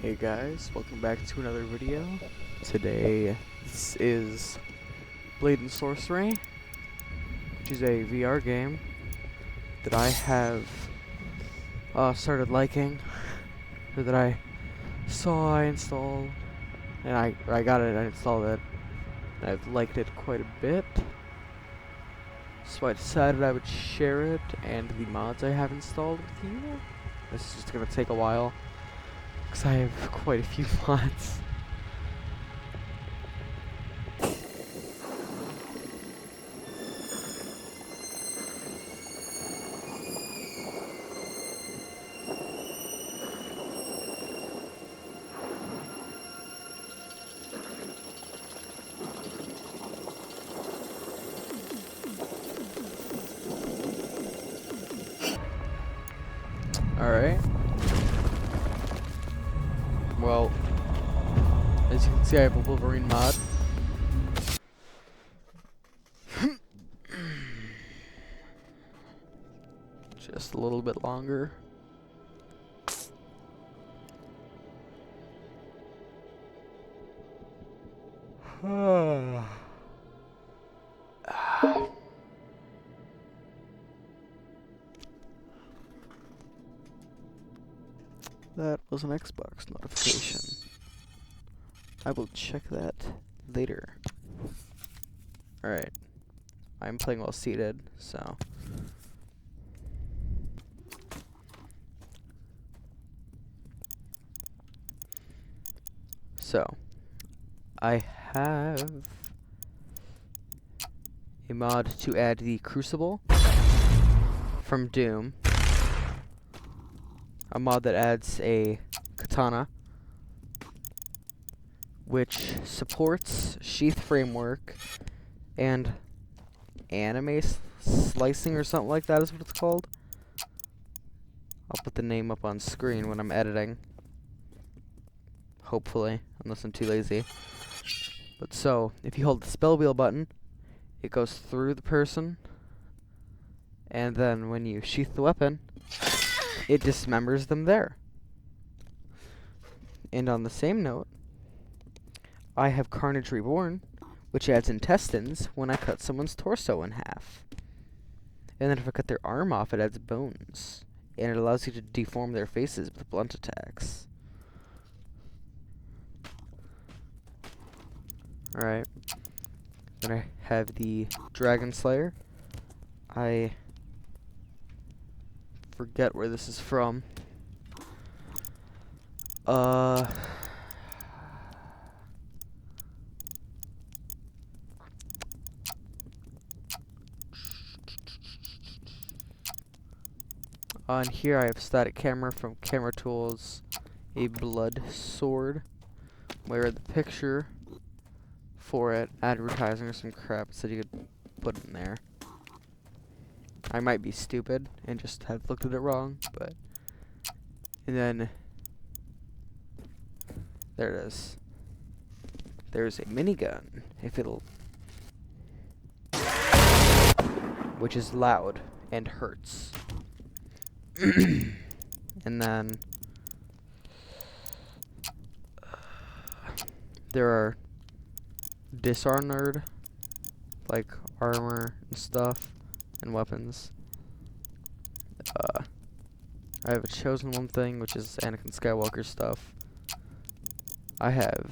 Hey guys, welcome back to another video. Today, this is Blade and Sorcery, which is a VR game that I have started liking, or that I saw I installed, and I got it, I installed it, and I've liked it quite a bit. So I decided I would share it and the mods I have installed with you. This is just gonna take a while, because I have quite a few mods. Alright. Well, as you can see, I have a Wolverine mod. Just a little bit longer. That was an Xbox notification. I will check that later. Alright. I'm playing while seated, so. I have a mod to add the Crucible from Doom. A mod that adds a katana, which supports sheath framework and anime slicing or something like that is what it's called. I'll put the name up on screen when I'm editing. Hopefully, unless I'm too lazy. But so, if you hold the spell wheel button, it goes through the person, and then when you sheath the weapon, it dismembers them there. And on the same note, I have Carnage Reborn, which adds intestines when I cut someone's torso in half. And then if I cut their arm off, it adds bones. And it allows you to deform their faces with blunt attacks. Alright. Then I have the Dragon Slayer. I forget where this is from. On here I have static camera from Camera Tools, a blood sword, where the picture for it, advertising or some crap, said you could put in there. I might be stupid and just have looked at it wrong, but. And then there it is. There's a minigun, if it'll. Which is loud and hurts. And then there are Disarmored, like armor and stuff, and weapons. I have a Chosen One thing, which is Anakin Skywalker stuff. I have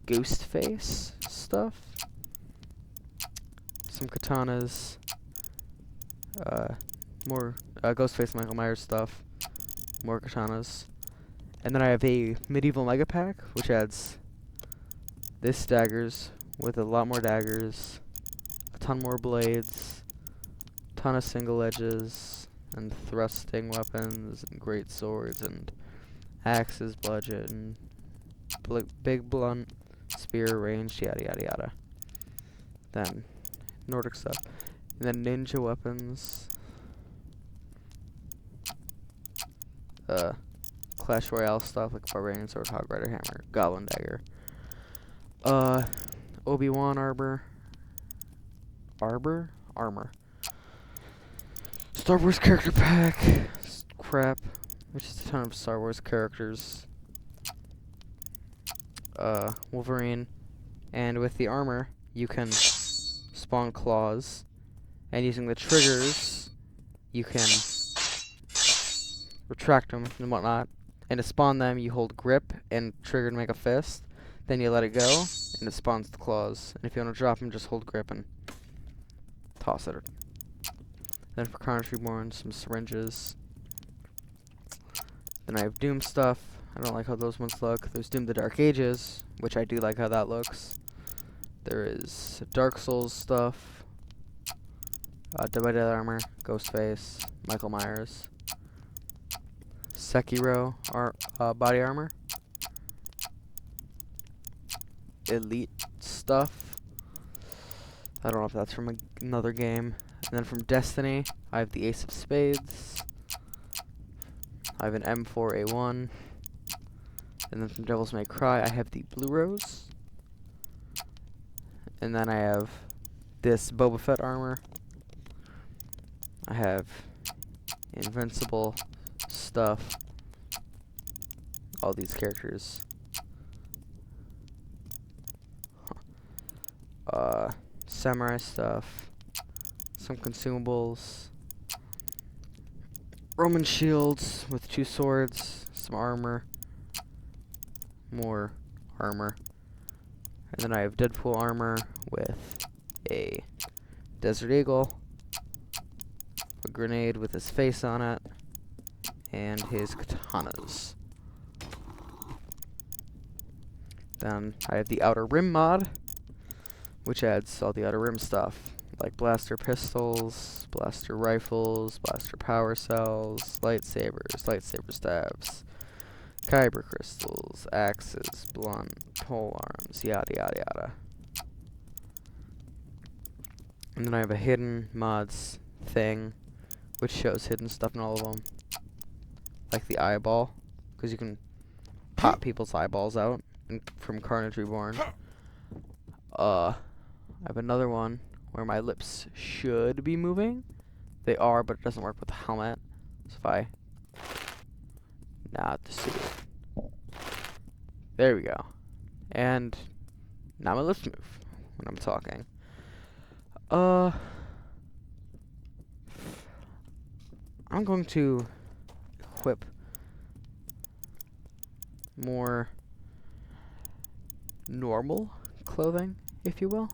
Ghostface stuff, some katanas, more Ghostface Michael Myers stuff, more katanas, and then I have a medieval mega pack, which adds this daggers with a lot more daggers, a ton more blades, ton of single edges, and thrusting weapons, and great swords, and axes, bludgeon, and big blunt, spear, ranged, yada yada yada. Then Nordic stuff, and then ninja weapons, Clash Royale stuff like Barbarian Sword, Hog Rider Hammer, Goblin Dagger, Obi-Wan armor, Star Wars character pack, crap, which is a ton of Star Wars characters, Wolverine, and with the armor, you can spawn claws, and using the triggers, you can retract them and whatnot. And to spawn them, you hold grip and trigger to make a fist. Then you let it go, and it spawns the claws. And if you want to drop them, just hold grip and toss it. Then for Carnage Reborn, some syringes. Then I have Doom stuff. I don't like how those ones look. There's Doom the Dark Ages, which I do like how that looks. There is Dark Souls stuff. Dead by Dead armor, Ghostface, Michael Myers. Sekiro body armor. Elite stuff. I don't know if that's from another game. And then from Destiny, I have the Ace of Spades. I have an M4A1. And then from Devil's May Cry, I have the Blue Rose. And then I have this Boba Fett armor. I have Invincible stuff. All these characters. Samurai stuff. Some consumables. Roman shields with 2 swords. Some armor. More armor. And then I have Deadpool armor with a Desert Eagle. A grenade with his face on it. And his katanas. Then I have the Outer Rim mod, which adds all the Outer Rim stuff, like blaster pistols, blaster rifles, blaster power cells, lightsabers, lightsaber stabs, kyber crystals, axes, blunt, pole arms, yada yada yada. And then I have a hidden mods thing, which shows hidden stuff in all of them. Like the eyeball, because you can pop people's eyeballs out from Carnage Reborn. I have another one where my lips should be moving. They are, but it doesn't work with the helmet. So if I... Not the suit. There we go. And now my lips move when I'm talking. I'm going to equip more normal clothing, if you will.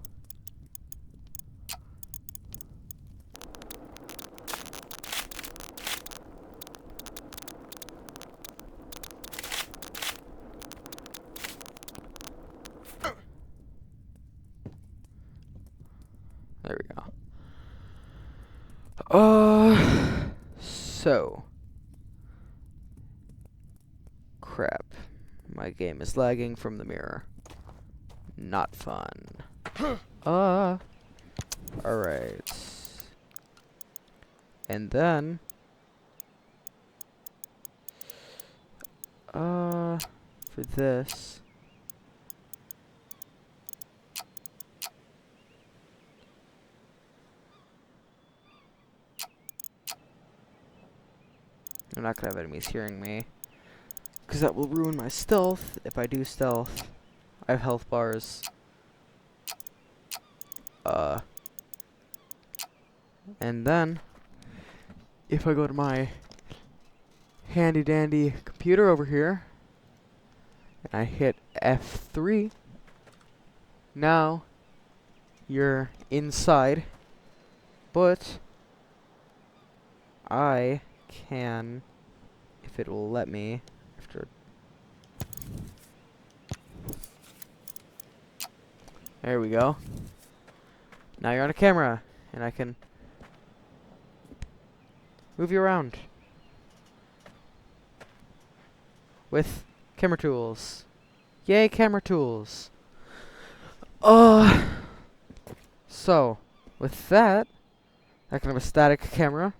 There we go. So. Crap. My game is lagging from the mirror. Not fun. Alright. And then... for this... I'm not gonna have enemies hearing me, because that will ruin my stealth if I do stealth. I have health bars. And then, if I go to my handy dandy computer over here, and I hit F3, now you're inside, but I can, if it will let me, after... There we go. Now you're on a camera, and I can move you around with camera tools. Yay, camera tools. So, with that, I can have a static camera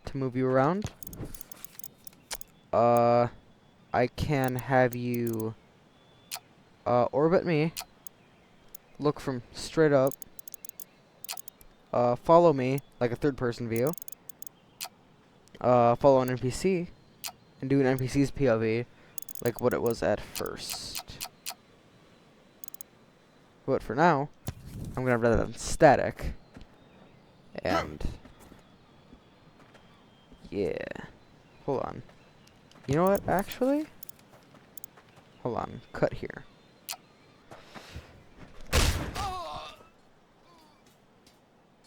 to move you around. I can have you orbit me, look from straight up, follow me like a third-person view, follow an NPC, and do an NPC's POV like what it was at first. But for now, I'm gonna run that on static. And yeah. Hold on. You know what, actually? Hold on. Cut here.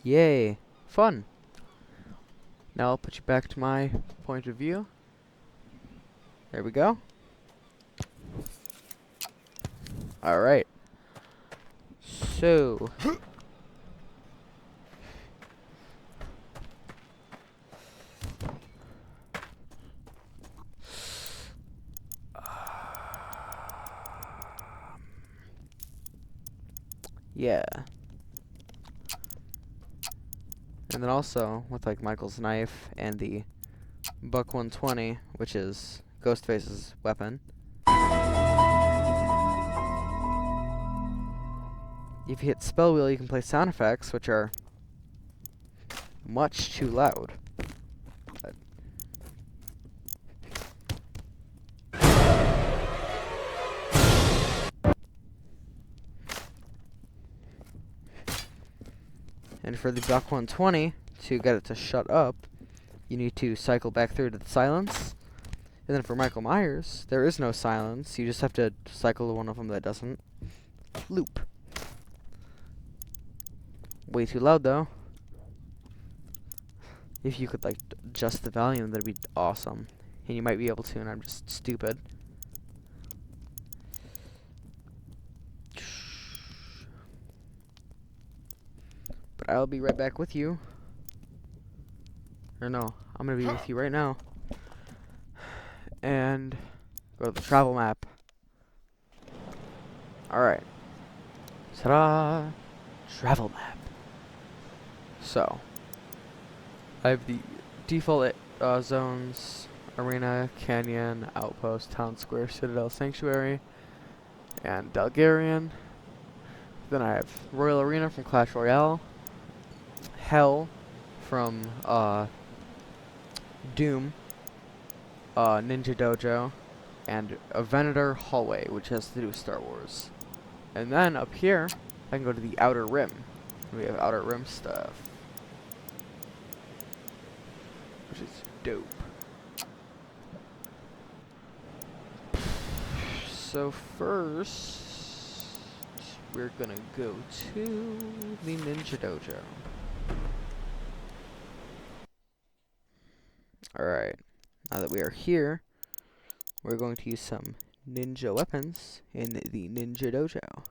Yay. Fun. Now I'll put you back to my point of view. There we go. Alright. So. Yeah. And then also, with like Michael's knife and the Buck 120, which is Ghostface's weapon. If you hit spell wheel, you can play sound effects, which are much too loud. And for the Buck 120, to get it to shut up, you need to cycle back through to the silence. And then for Michael Myers, there is no silence. You just have to cycle to one of them that doesn't loop. Way too loud, though. If you could, like, adjust the volume, that'd be awesome. And you might be able to, and I'm just stupid. But I'll be right back with you. Or no, I'm gonna be with you right now. And go to the travel map. Alright. Ta-da! Travel map. So, I have the default zones: Arena, Canyon, Outpost, Town Square, Citadel, Sanctuary, and Dalgarian. Then I have Royal Arena from Clash Royale, Hell from Doom, Ninja Dojo, and a Venator Hallway, which has to do with Star Wars. And then up here, I can go to the Outer Rim. We have Outer Rim stuff, which is dope. So first, we're gonna go to the Ninja Dojo. Alright, now that we are here, we're going to use some ninja weapons in the Ninja Dojo.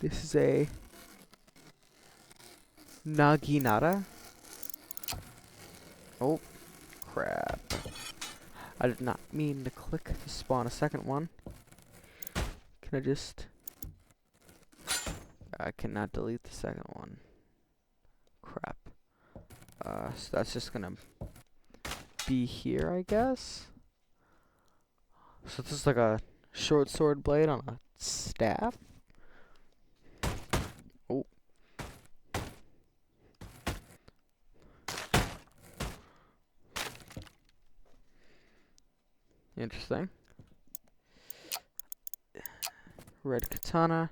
This is a Naginata. Oh, crap. I did not mean to click to spawn a second one. Can I just... I cannot delete the second one. Crap. So that's just gonna be here, I guess? So this is like a short sword blade on a staff? Oh. Interesting. Red katana.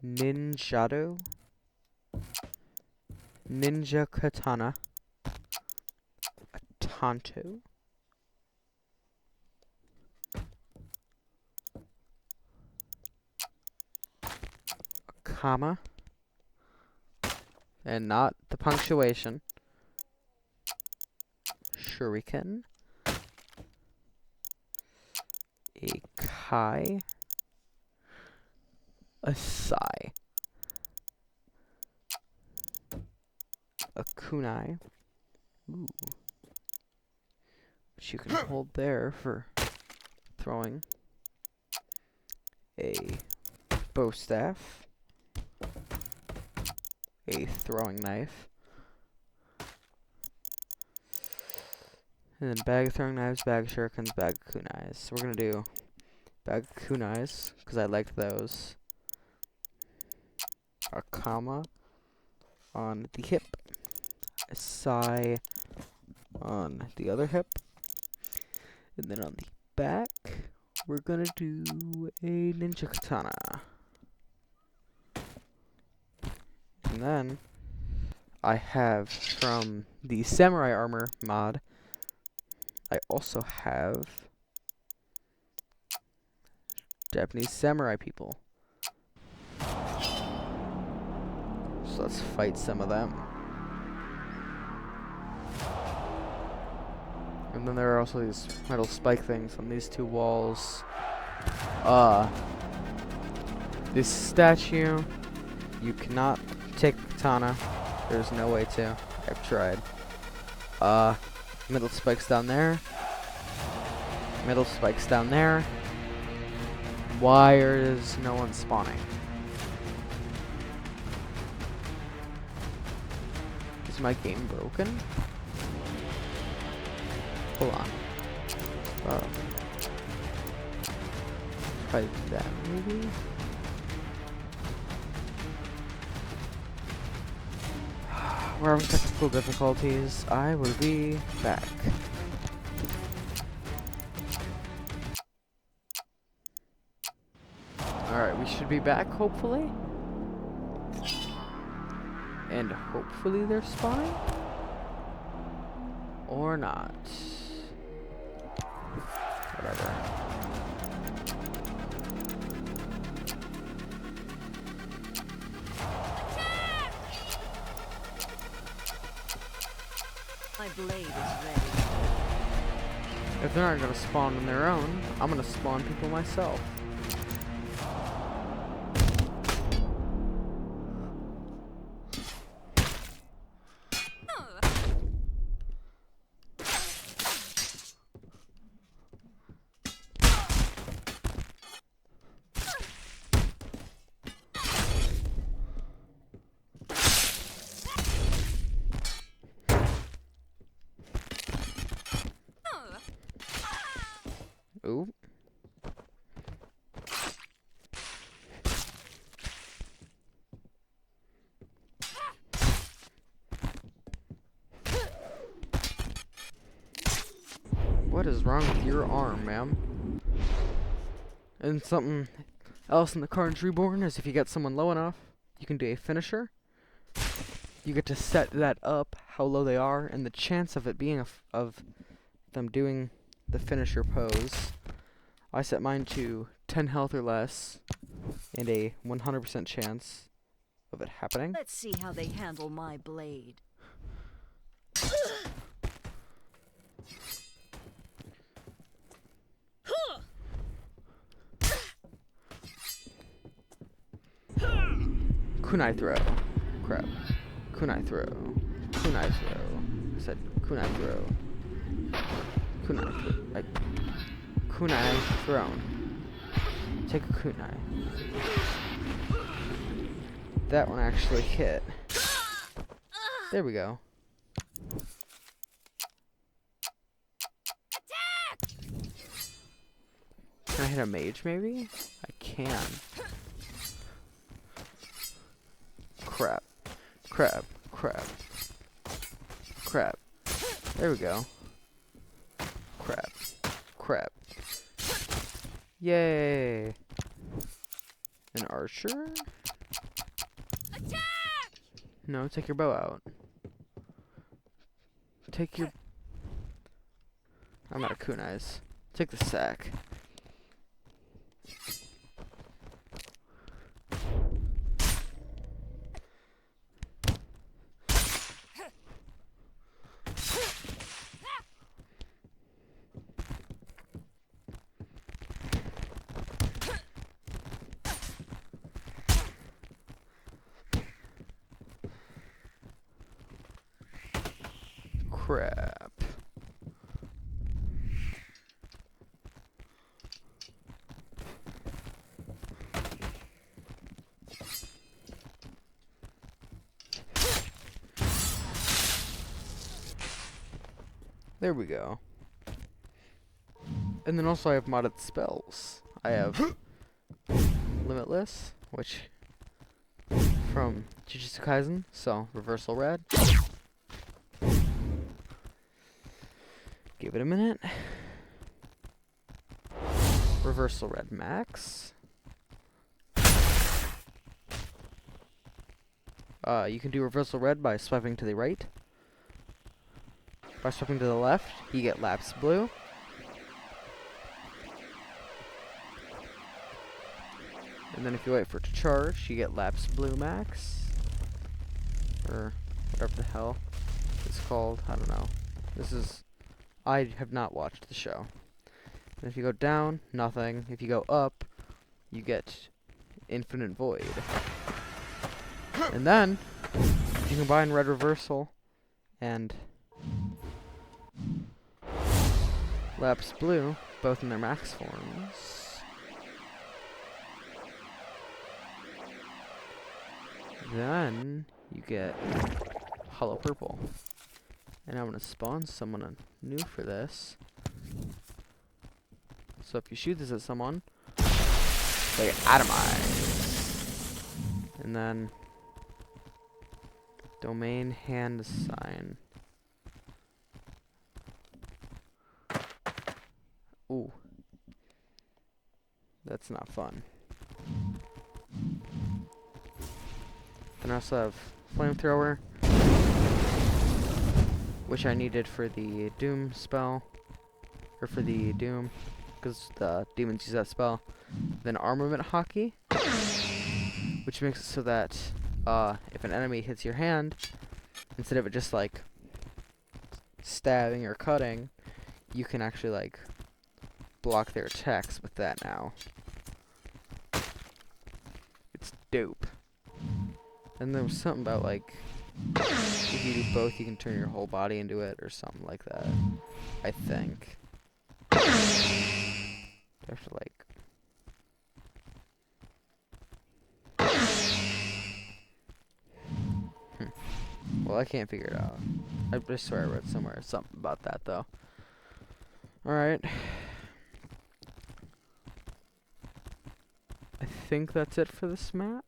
Ninjado. Ninja katana. A Tonto. A comma. And not the punctuation. Shuriken. A kai. A sai. A kunai. Ooh. Which you can hold there for throwing. A bow staff. A throwing knife. And then bag of throwing knives, bag of shurikens, bag of kunais. So we're gonna do bag of kunais, because I liked those. A comma on the hip. A sai on the other hip. And then on the back, we're gonna do a ninja katana. And then I have from the samurai armor mod, I also have Japanese samurai people. So let's fight some of them. And then there are also these metal spike things on these two walls. This statue, you cannot take the katana. There's no way to. I've tried. Metal spikes down there. Metal spikes down there. Why is no one spawning? Is my game broken? Hold on. Oh. Try that maybe? We're having technical difficulties. I will be back. Alright, we should be back, hopefully. And hopefully they're spawning? Or not. Whatever. My blade is ready. If they're not gonna spawn on their own, I'm gonna spawn people myself. Ooh. What is wrong with your arm, ma'am? And something else in the Carnage Reborn is if you get someone low enough, you can do a finisher. You get to set that up, how low they are, and the chance of it being of them doing the finisher pose. I set mine to 10 health or less, and a 100% chance of it happening. Let's see how they handle my blade. Kunai throw. Crap. Kunai throw. Kunai throw. I said kunai throw. Kunai throw. Kunai thrown. Take a kunai. That one actually hit. There we go. Can I hit a mage maybe? I can. Crap. Crap. Crap. Crap. There we go. Crap. Crap. Yay! An archer? Attack! No, take your bow out. Take your... I'm out of kunais. Take the sack. Crap. There we go. And then also I have modded spells. I have Limitless, which from Jujutsu Kaisen, so Reversal Red. Give it a minute. Reversal red max. You can do reversal red by swiping to the right. By swiping to the left, you get lapse blue. And then if you wait for it to charge, you get lapse blue max. Or whatever the hell it's called. I don't know. I have not watched the show. And if you go down, nothing. If you go up, you get infinite void. And then you combine red reversal and lapse blue, both in their max forms. Then you get hollow purple. And I'm gonna spawn someone new for this. So if you shoot this at someone, they atomize. And then domain hand sign. Ooh. That's not fun. Then I also have flamethrower, which I needed for the doom spell, or for the doom, because the demons use that spell. Then armament hockey, which makes it so that if an enemy hits your hand, instead of it just like stabbing or cutting, you can actually like block their attacks with that now. It's dope. And there was something about like if you do both, you can turn your whole body into it, or something like that. I think. You have to like. Well, I can't figure it out. I swear I read somewhere something about that though. Alright. I think that's it for this map.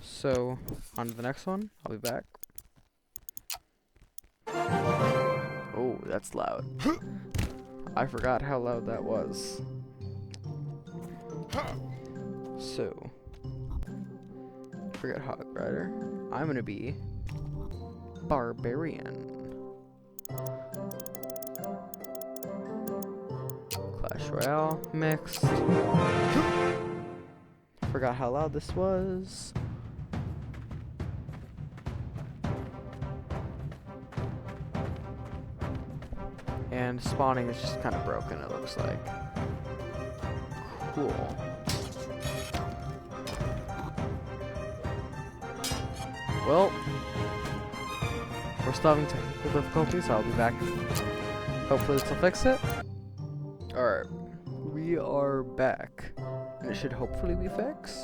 So, on to the next one. I'll be back. Oh, that's loud. I forgot how loud that was. So, forget Hog Rider. I'm gonna be Barbarian. Clash Royale mixed. Forgot how loud this was. And spawning is just kind of broken, it looks like. Cool. Well, we're still having technical difficulties, so I'll be back. Hopefully this will fix it. Alright, we are back. And it should hopefully be fixed.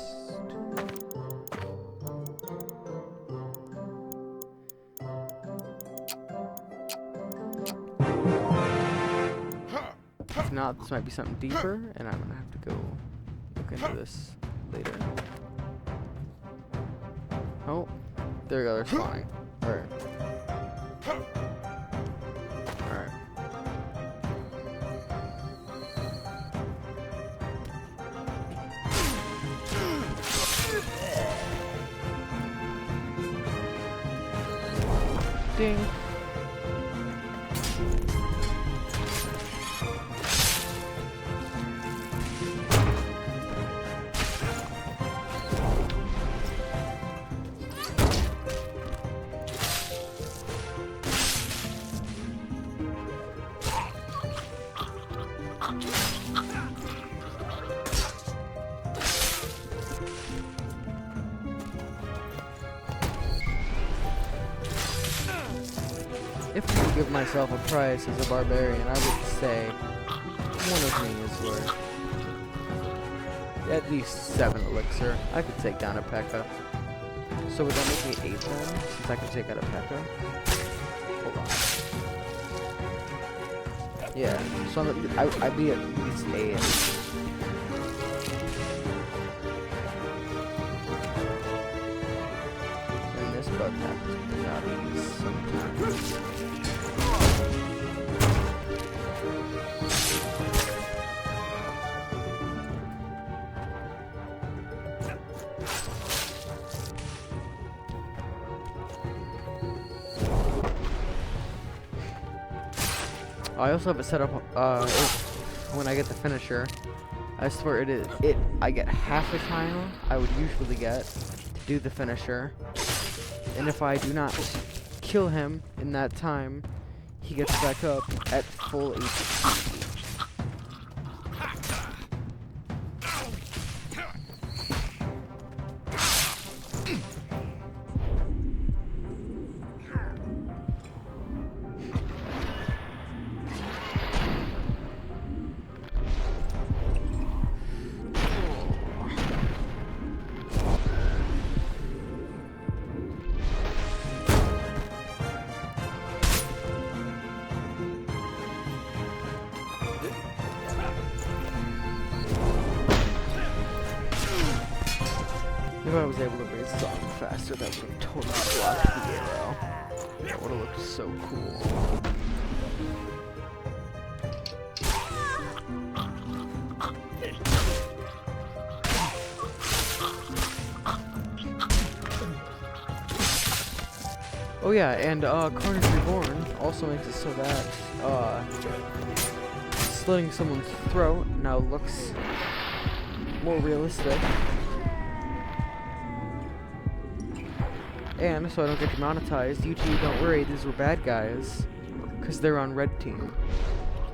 If not, this might be something deeper, and I'm gonna have to go look into this later. Oh, there we go, they're spawning. Alright. Alright. Ding. If I could give myself a price as a barbarian, I would say one of me is worth at least 7 elixir. I could take down a P.E.K.K.A. So would that make me 8 then, since I can take out a P.E.K.K.A.? Hold on. Yeah, so I'd be at least 8. And this bug happens to I also have it set up, when I get the finisher, I swear I get half the time I would usually get to do the finisher. And if I do not kill him in that time, he gets back up at full HP. If I was able to raise the arm faster, that would have totally blocked the arrow. That would have looked so cool. Oh yeah, and Carnage Reborn also makes it so that slitting someone's throat now looks more realistic. And so I don't get demonetized, you two don't worry, these were bad guys, because they're on red team.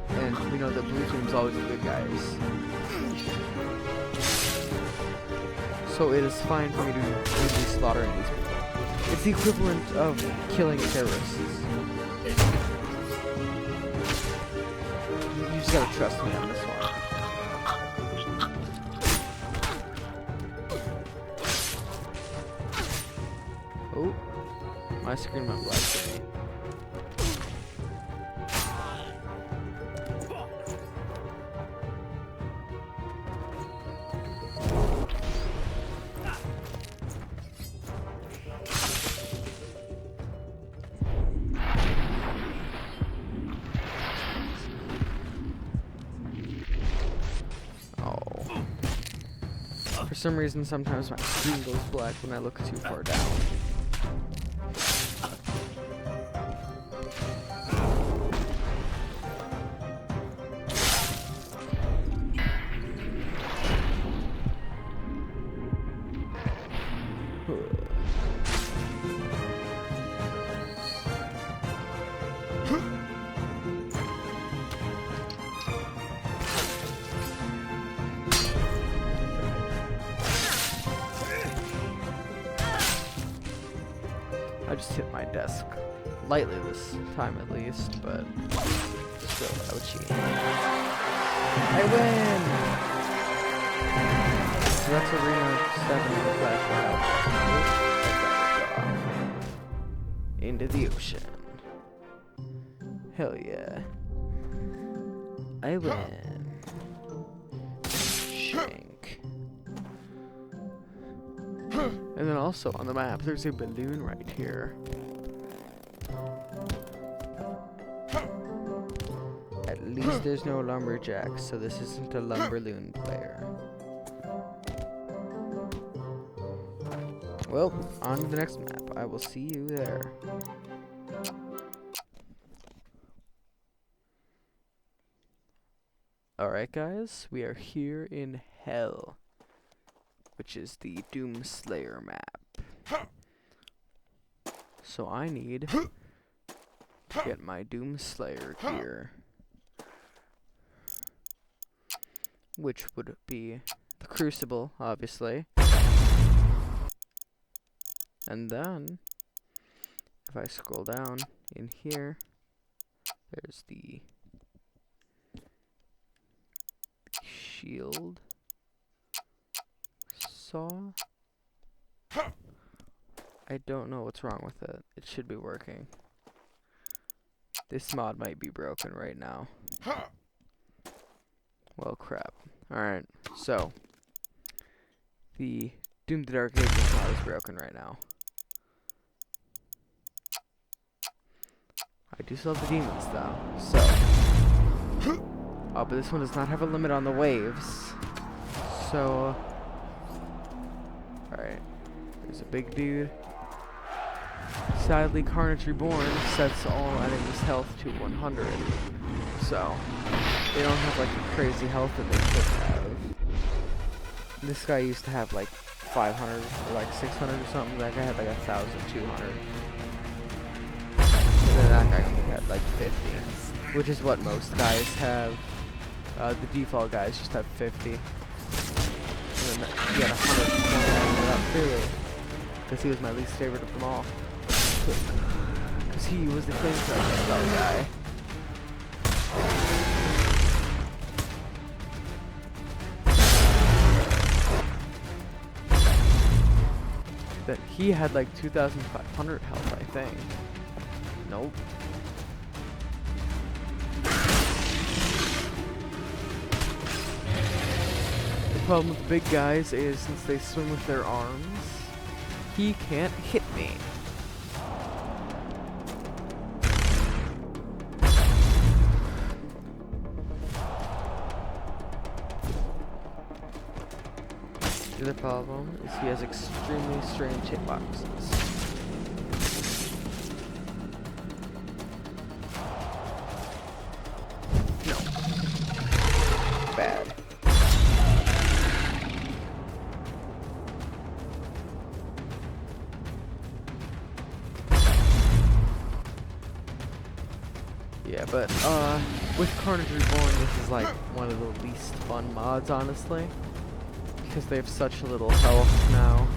And we know that blue team's always the good guys. So it is fine for me to be slaughtering these people. It's the equivalent of killing terrorists. You just gotta trust me on this one. Oh, my screen went black for me. Oh. For some reason, sometimes my screen goes black when I look too far down. I just hit my desk lightly this time at least, but still, ouchie. I win! So that's Arena 7 in the flashlight. Into the ocean. Hell yeah. I win. Shank. And then also on the map, there's a balloon right here. At least there's no lumberjacks, so this isn't a lumberloon player. Well, on to the next map. I will see you there. Alright guys, we are here in Hell, which is the Doomslayer map. So I need to get my Doomslayer gear, which would be the Crucible, obviously. And then, if I scroll down in here, there's the shield saw. I don't know what's wrong with it. It should be working. This mod might be broken right now. Well, crap. Alright, so the Doom the Dark Ages mod is broken right now. I do still have the demons though, so. Oh, but this one does not have a limit on the waves. So. Alright. He's a big dude. Sadly, Carnage Reborn sets all enemies' health to 100. So, they don't have like the crazy health that they should have. This guy used to have like 500 or like 600 or something. That guy had like 1,200. And then that guy had like 50, which is what most guys have. The default guys just have 50. And then he had 120 clearly, because he was my least favorite of them all. Because he was the clean spell guy. But he had like 2,500 health, I think. Nope. The problem with big guys is since they swing with their arms, he can't hit me. The other problem is he has extremely strange hitboxes. No. Bad. Yeah, but with Carnage Reborn, this is like one of the least fun mods, honestly. Because they have such little health now.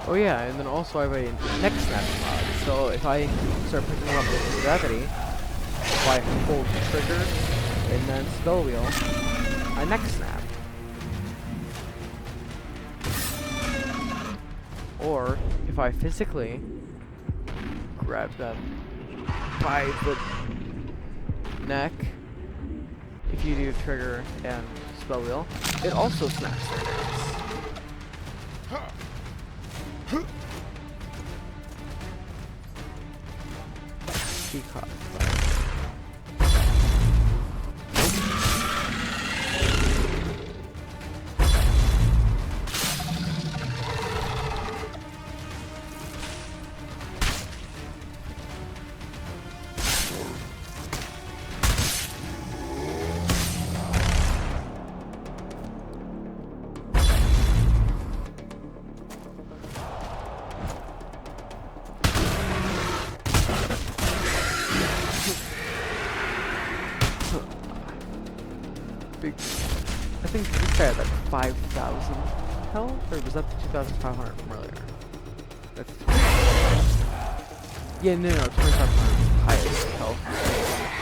Oh yeah, and then also I have a neck snap mod, so if I start picking up with gravity, if I hold the trigger and then spell wheel, I neck snap. Or if I physically grab them by the neck, if you do trigger and spell wheel, it also snaps their necks. Peacock. Big. I think this guy had like 5,000 health, or was that the 2,500 from earlier? That's yeah, no, 2,500 was the highest health I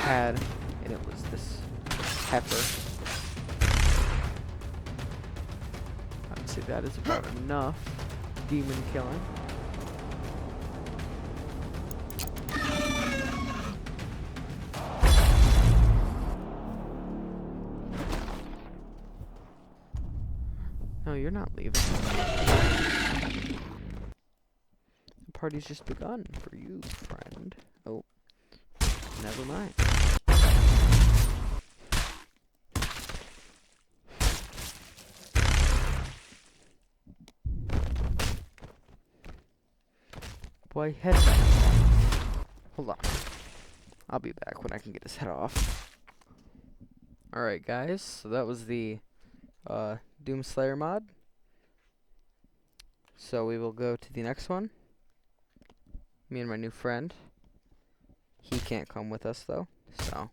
had, and it was this heifer. I'd say that is about enough demon killing. No, you're not leaving. The party's just begun for you, friend. Oh, never mind. Boy, head. Hold on. I'll be back when I can get his head off. Alright, guys. So that was the Doomslayer mod. So we will go to the next one. Me and my new friend. He can't come with us though, so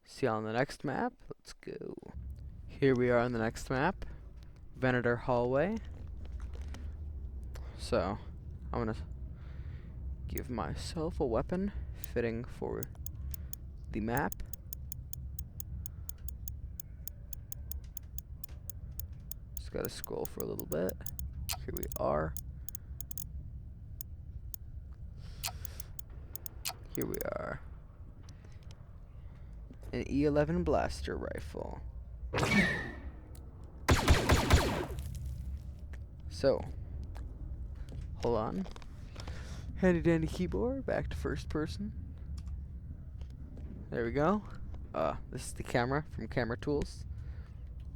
see you on the next map. Let's go. Here we are on the next map, Venator Hallway. So I'm gonna give myself a weapon fitting for the map. Just gotta scroll for a little bit. Here we are. Here we are. An E11 blaster rifle. So, hold on. Handy dandy keyboard, back to first person. There we go. This is the camera from Camera Tools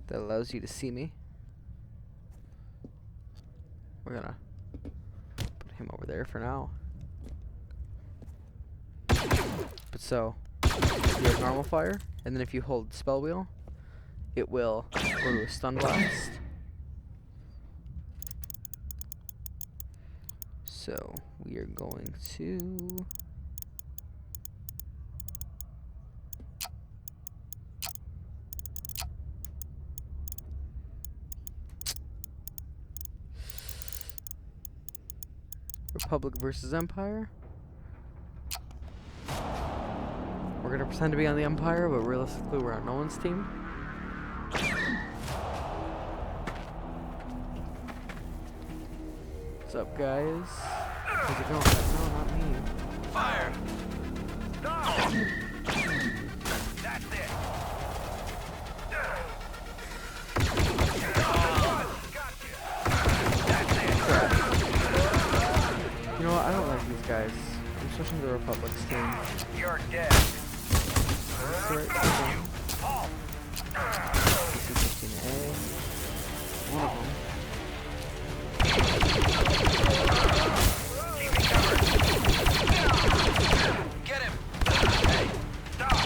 that allows you to see me. We're gonna put him over there for now. But so, you have normal fire, and then if you hold spell wheel, it will go to a stun blast. So, we are going to... Republic versus Empire. We're gonna pretend to be on the Empire, but realistically we're on no one's team. What's up, guys? How's it going? No, not me. Fire! Stop! That's it! You know what? I don't like these guys. I'm switching to the Republic's team. You're dead. That's right. PC-15A. One of them. Keep me covered. Get him! Hey, stop!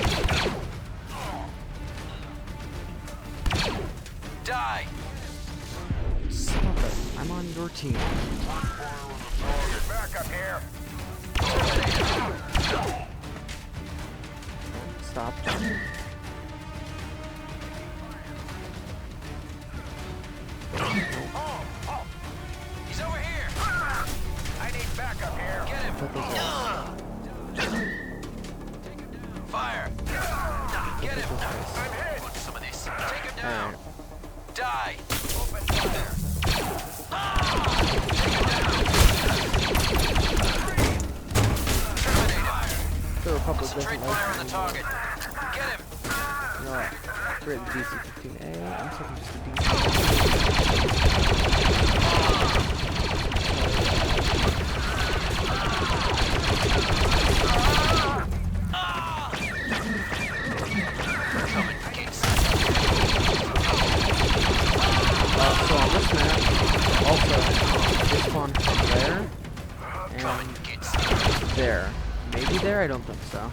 Die! Stop it. I'm on your team. Get back up here. Stop. Oh! He's over here! I need backup here. Get him! Put those guys. Fire! Get him! Put those guys. I'm hit! Look some of this. Take him down! Alright. Die! Open fire! The Republic doesn't Concentrate like fire on me. the target. Get him! You know what? Create the DC-15A. I'm taking just the DC. So on this map, also, they spawn from there and there. Maybe there? I don't think so.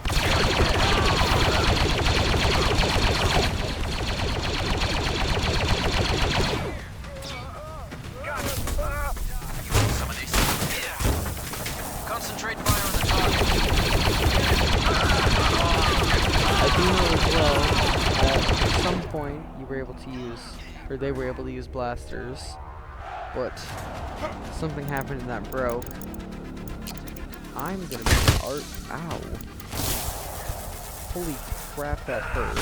Some of these. Concentrate fire on the target. I do know as well that at some point you were able to use, or they were able to use blasters, but something happened and that broke. I'm gonna be art. Ow. Holy crap, that hurt.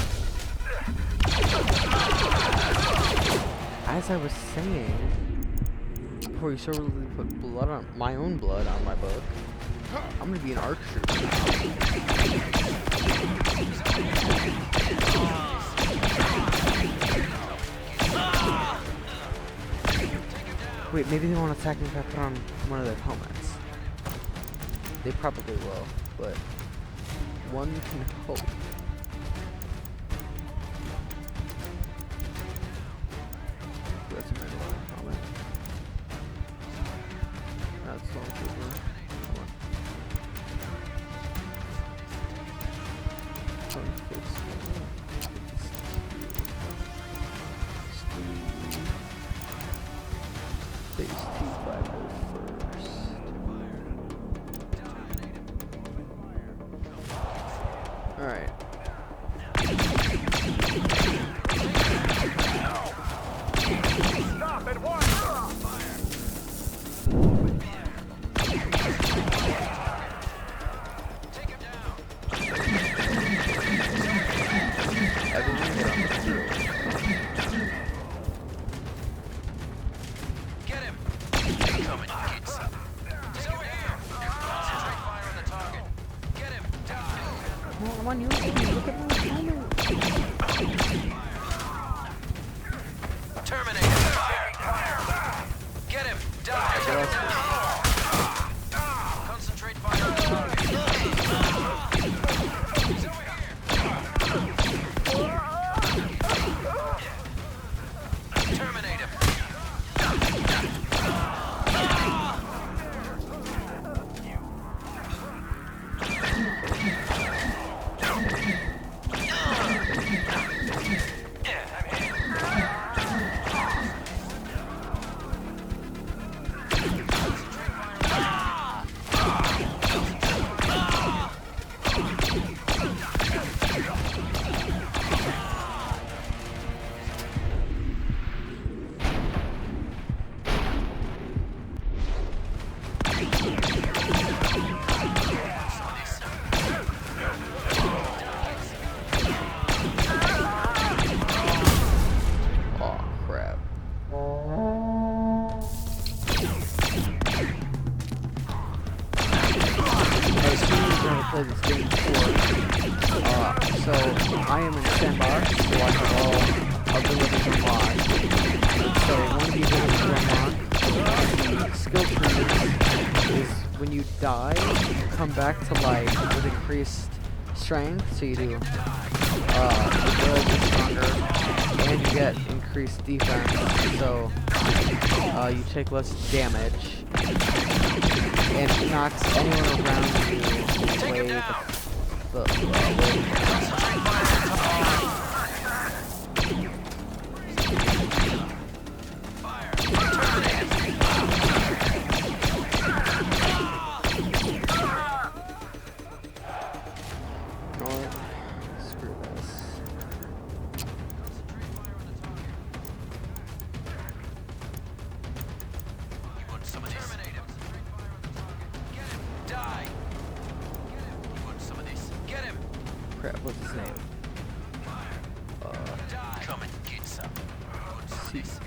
As I was saying, before you sort of put blood on my own blood on my book, I'm gonna be an archer. Wait, maybe they won't attack me if I put on one of their helmets. They probably will, but one can hope. That's a middle helmet. That's Stormtrooper. Hold on. Phase 2 5 first. Alright. I am in Sandbar, so I have all abilities unlocked. So one of the abilities to unlock, skill trees, is when you die, you come back to life with increased strength, so you do your build is stronger, and you get increased defense, so you take less damage, and it knocks anyone around you away the screw this. You want some of this? Get him! Die! You want some of this? Get him! Crap, what's his name? Die! Come and get some. You want some of this?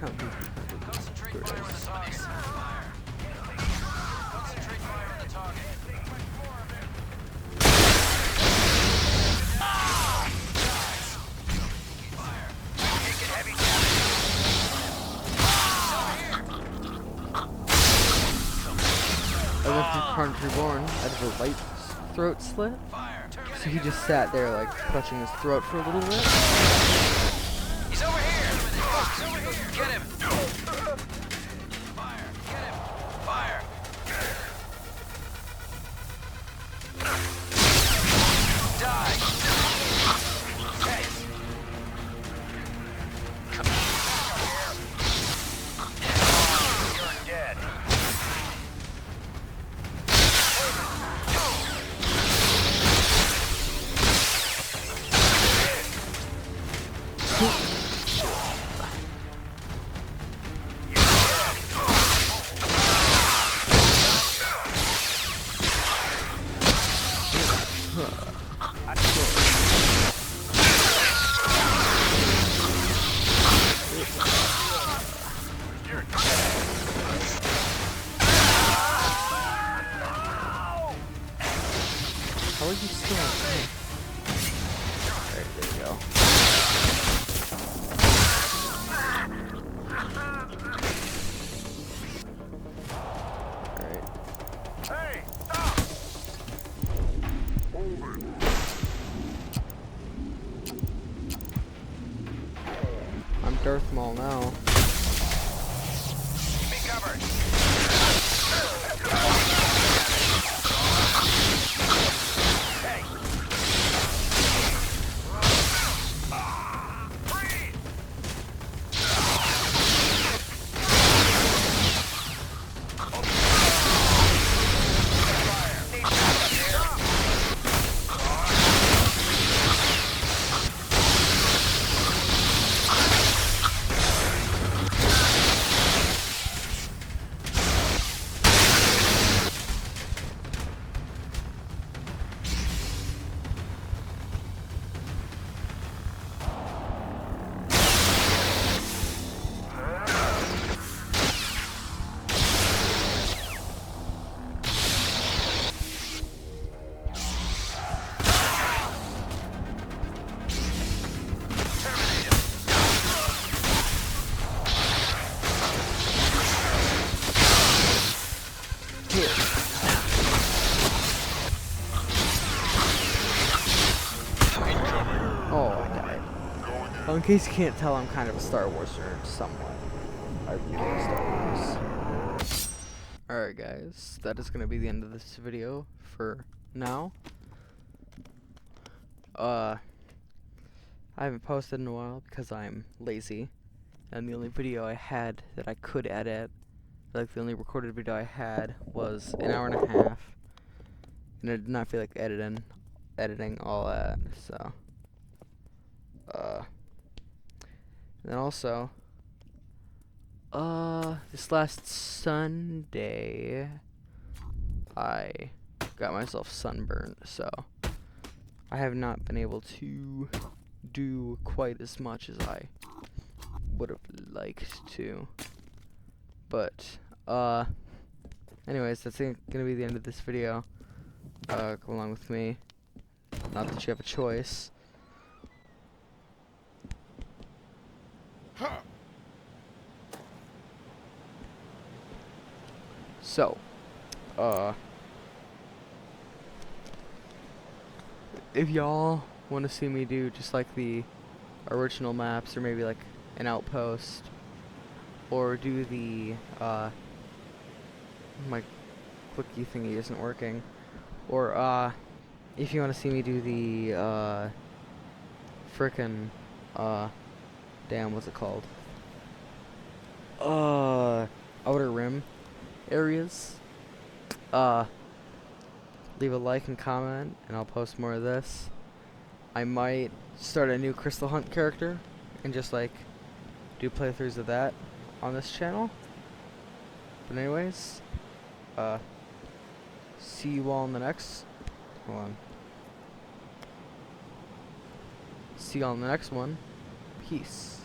Concentrate fire on the target. Fire! Concentrate fire on the target. Taking heavy damage. I went through Carnage Reborn out of a light throat slit. Fire! So he just sat there like clutching his throat for a little bit. He's over here! He's over here! Get him! Fire! Get him! Fire! Die! Hey! Come here! You're dead. How are you still on? Alright, there we go. Alright. Hey! Stop! I'm Darth Maul now. Keep me covered. Hey! Freeze! Fire! Need backup here. Oh, I died. Well, in case you can't tell, I'm kind of a Star Wars nerd, somewhat. I really like Star Wars. Alright guys, that is going to be the end of this video for now. I haven't posted in a while because I'm lazy. And the only video I had that I could edit, like the only recorded video I had, was an hour and a half. And I did not feel like editing all that, so. And then also, this last Sunday, I got myself sunburned, so I have not been able to do quite as much as I would have liked to. But, anyways, that's gonna be the end of this video. Come along with me. Not that you have a choice. So, if y'all want to see me do just like the original maps, or maybe like an outpost, or do the, my clicky thingy isn't working, or, if you want to see me do the, frickin', damn, what's it called? Outer Rim areas, leave a like and comment, and I'll post more of this. I might start a new Crystal Hunt character, and just like, do playthroughs of that on this channel. But anyways, see you all in the next, hold on. See you all in the next one. Peace.